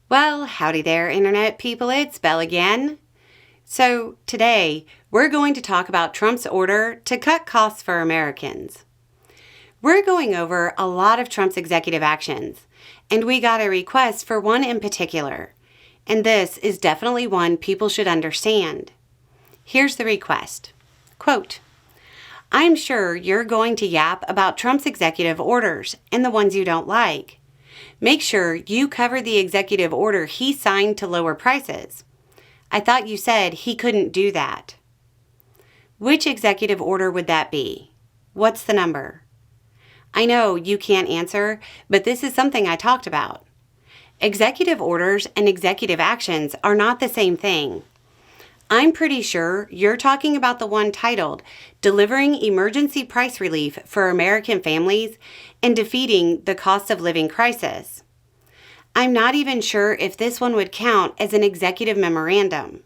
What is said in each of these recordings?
Well, howdy there, Internet people. It's Belle again. So today, we're going to talk about Trump's order to cut costs for Americans. We're going over a lot of Trump's executive actions, and we got a request for one in particular. And this is definitely one people should understand. Here's the request. Quote, I'm sure you're going to yap about Trump's executive orders and the ones you don't like. Make sure you cover the executive order he signed to lower prices. I thought you said he couldn't do that. Which executive order would that be? What's the number? I know you can't answer, but this is something I talked about. Executive orders and executive actions are not the same thing. I'm pretty sure you're talking about the one titled Delivering Emergency Price Relief for American Families and Defeating the Cost of Living Crisis. I'm not even sure if this one would count as an executive memorandum.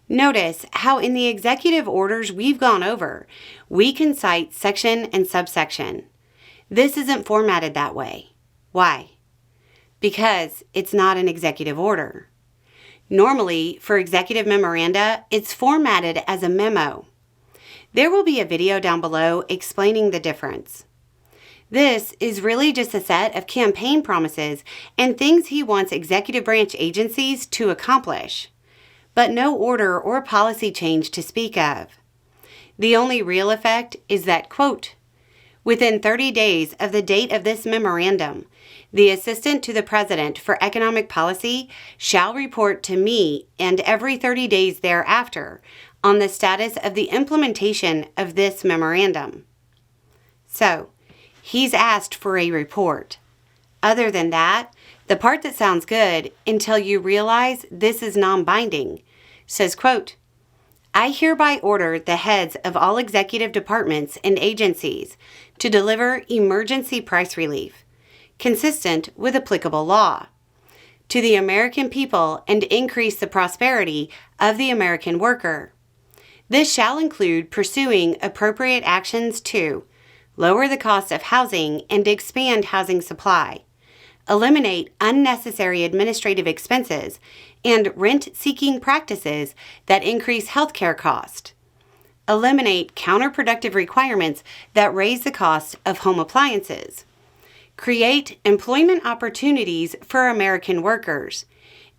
Notice how in the executive orders we've gone over, we can cite section and subsection. This isn't formatted that way. Why? Because it's not an executive order. Normally, for executive memoranda, it's formatted as a memo. There will be a video down below explaining the difference. This is really just a set of campaign promises and things he wants executive branch agencies to accomplish, but no order or policy change to speak of. The only real effect is that, quote, within 30 days of the date of this memorandum, the Assistant to the President for Economic Policy shall report to me and every 30 days thereafter on the status of the implementation of this memorandum. So, he's asked for a report. Other than that, the part that sounds good until you realize this is non-binding says, quote, I hereby order the heads of all executive departments and agencies to deliver emergency price relief, consistent with applicable law, to the American people and increase the prosperity of the American worker. This shall include pursuing appropriate actions to lower the cost of housing and expand housing supply, eliminate unnecessary administrative expenses and rent-seeking practices that increase healthcare costs, eliminate counterproductive requirements that raise the cost of home appliances, create employment opportunities for American workers,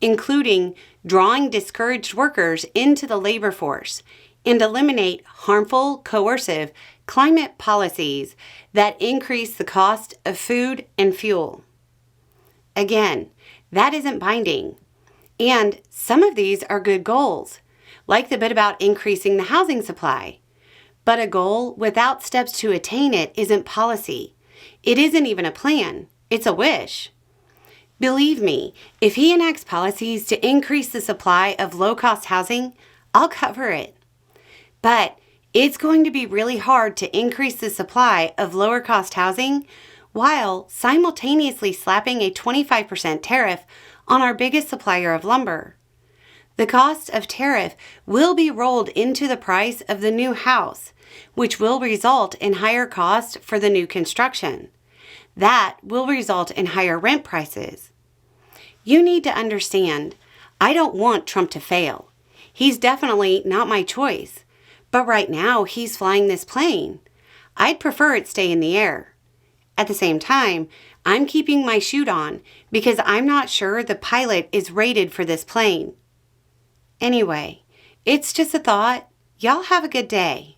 including drawing discouraged workers into the labor force, and eliminate harmful, coercive climate policies that increase the cost of food and fuel. Again, that isn't binding. And some of these are good goals, like the bit about increasing the housing supply. But a goal without steps to attain it isn't policy. It isn't even a plan. It's a wish. Believe me, if he enacts policies to increase the supply of low-cost housing, I'll cover it. But it's going to be really hard to increase the supply of lower-cost housing while simultaneously slapping a 25% tariff on our biggest supplier of lumber. The cost of tariff will be rolled into the price of the new house, which will result in higher costs for the new construction. That will result in higher rent prices. You need to understand, I don't want Trump to fail. He's definitely not my choice. But right now, he's flying this plane. I'd prefer it stay in the air. At the same time, I'm keeping my chute on because I'm not sure the pilot is rated for this plane. Anyway, it's just a thought. Y'all have a good day.